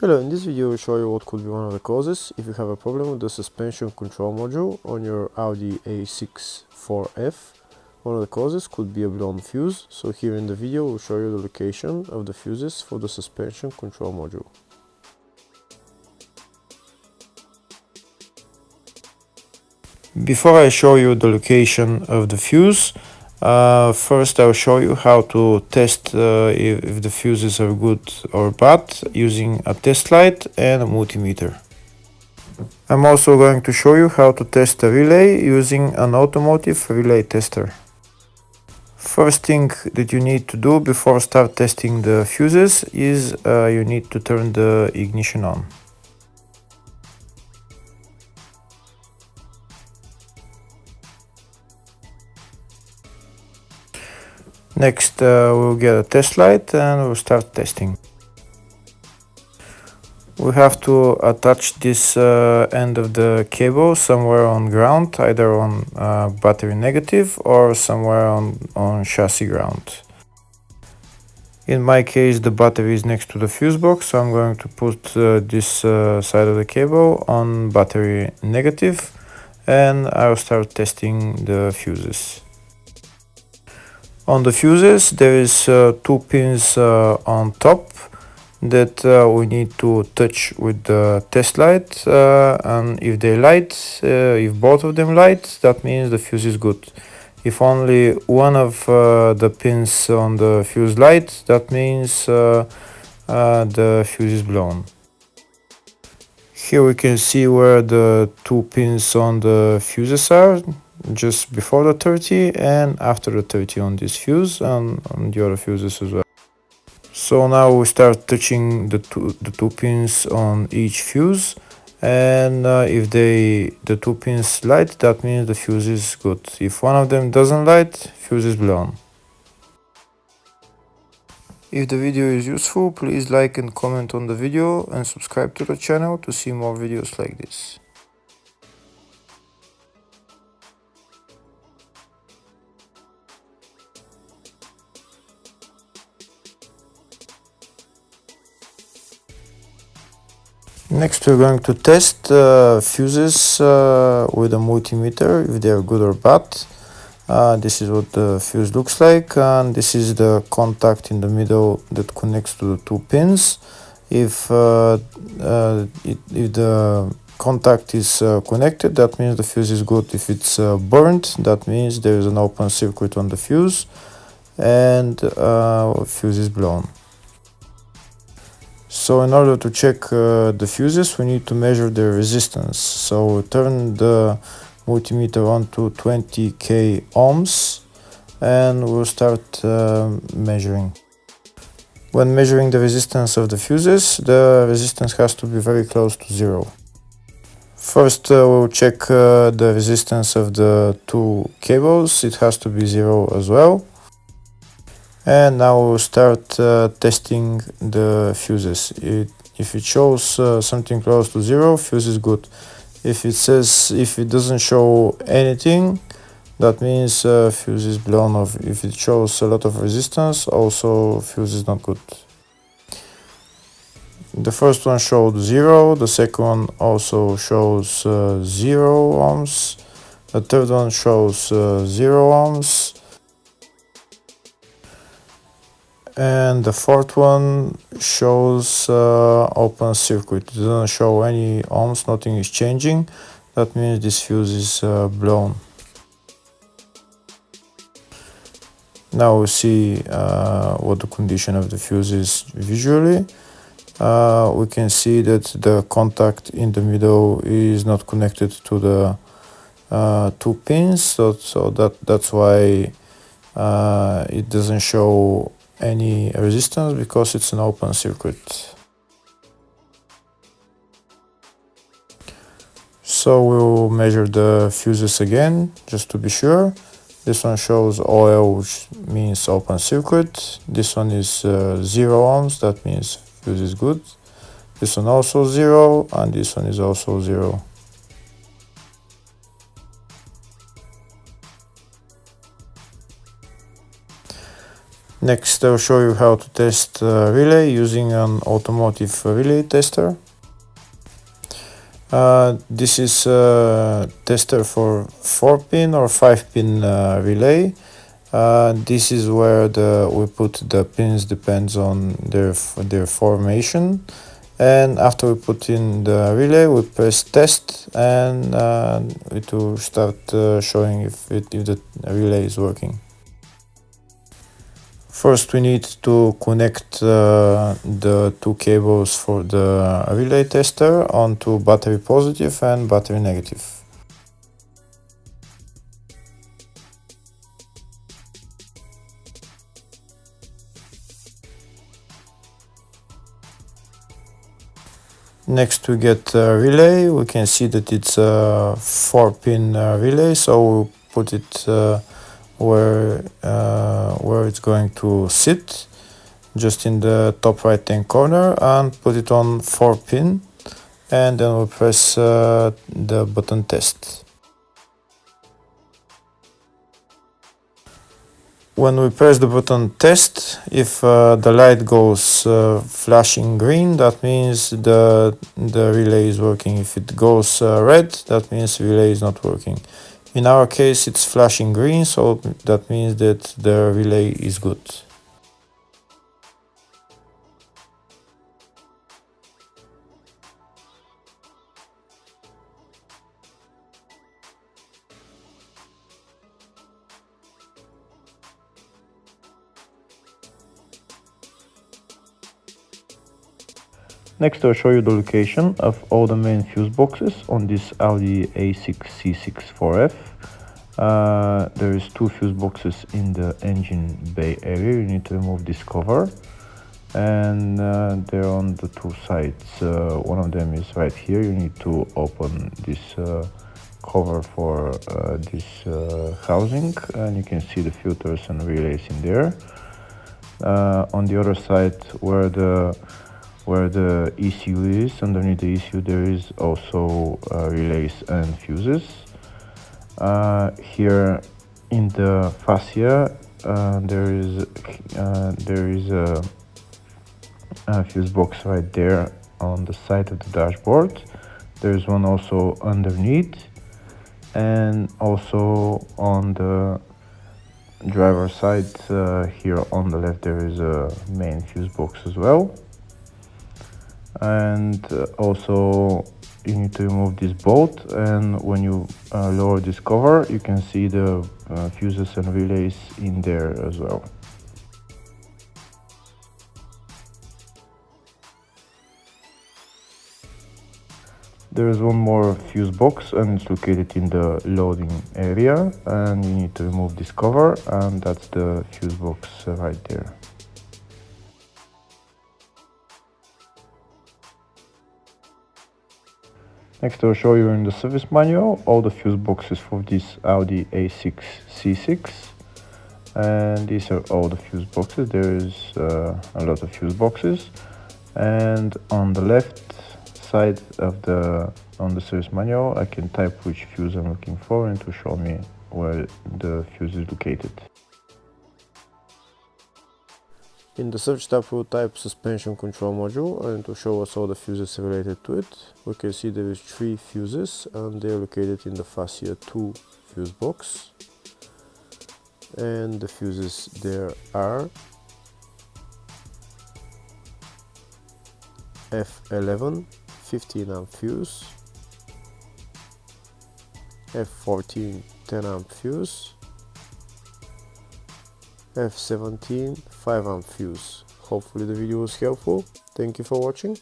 Hello, in this video I will show you what could be one of the causes if you have a problem with the suspension control module on your Audi A6 4F. One of the causes could be a blown fuse, so here in the video we'll show you the location of the fuses for the suspension control module. Before I show you the location of the fuse, first I'll show you how to test if the fuses are good or bad using a test light and a multimeter. I'm also going to show you how to test a relay using an automotive relay tester. First thing that you need to do before start testing the fuses is you need to turn the ignition on. Next we'll get a test light and we'll start testing. We have to attach this end of the cable somewhere on ground, either on battery negative or somewhere on chassis ground. In my case the battery is next to the fuse box, so I'm going to put this side of the cable on battery negative and I'll start testing the fuses. On the fuses there is two pins on top that we need to touch with the test light, and if they light, if both of them light, that means the fuse is good. If only one of the pins on the fuse light, that means the fuse is blown. Here we can see where the two pins on the fuses are, just before the 30 and after the 30 on this fuse and on the other fuses as well. So now we start touching the two pins on each fuse, and if the two pins light, that means the fuse is good. If one of them doesn't light, fuse is blown. If the video is useful, please like and comment on the video and subscribe to the channel to see more videos like this. Next we're going to test fuses with a multimeter, if they are good or bad. This is what the fuse looks like, and this is the contact in the middle that connects to the two pins. If the contact is connected, that means the fuse is good. If it's burnt, that means there is an open circuit on the fuse and fuse is blown. So in order to check the fuses, we need to measure the resistance. So turn the multimeter on to 20k ohms and we'll start measuring. When measuring the resistance of the fuses, the resistance has to be very close to zero. First we'll check the resistance of the two cables. It has to be zero as well. And now we'll start testing the fuses. If it shows something close to zero, fuse is good. If it doesn't show anything, that means fuse is blown off. If it shows a lot of resistance, also fuse is not good. The first one showed 0, the second one also shows 0 ohms, the third one shows 0 ohms, and the fourth one shows open circuit. It doesn't show any ohms, nothing is changing. That means this fuse is blown. Now we see what the condition of the fuse is visually. We can see that the contact in the middle is not connected to the two pins, so that's why it doesn't show any resistance, because it's an open circuit. So we'll measure the fuses again just to be sure. This one shows OL, which means open circuit. This one is 0 ohms, that means fuse is good. This one also 0, and this one is also 0. Next, I'll show you how to test relay using an automotive relay tester. This is a tester for 4-pin or 5-pin relay. This is where we put the pins, depends on their formation. And after we put in the relay, we press test, and it will start showing if the relay is working. First, we need to connect the two cables for the relay tester onto battery positive and battery negative. Next, we get a relay. We can see that it's a 4-pin relay, so we'll put it where it's going to sit, just in the top right hand corner, and put it on 4-pin, and then we'll press the button test. When we press the button test, if the light goes flashing green, that means the relay is working. If it goes red, that means the relay is not working. In our case, it's flashing green, so that means that the relay is good. Next, I'll show you the location of all the main fuse boxes on this Audi A6 C6 4F. There is 2 fuse boxes in the engine bay area. You need to remove this cover, and they're on the 2 sides. One of them is right here. You need to open this cover for this housing, and you can see the filters and relays in there. On the other side, where the ECU is, underneath the ECU there is also relays and fuses. Here in the fascia there is a fuse box right there on the side of the dashboard. There's one also underneath, and also on the driver side here on the left there is a main fuse box as well. And also you need to remove this bolt, and when you lower this cover, you can see the fuses and relays in there as well. There is one more fuse box, and it's located in the loading area, and you need to remove this cover, and that's the fuse box right there. Next, I'll show you in the service manual all the fuse boxes for this Audi A6 C6, and these are all the fuse boxes. There is a lot of fuse boxes, and on the left side of the service manual I can type which fuse I'm looking for, and to show me where the fuse is located. In the search tab we'll type suspension control module, and to show us all the fuses related to it, we can see there is 3 fuses, and they are located in the fascia 2 fuse box. And the fuses there are F11 15 amp fuse, F14 10 amp fuse, F17 5 amp fuse. Hopefully the video was helpful. Thank you for watching.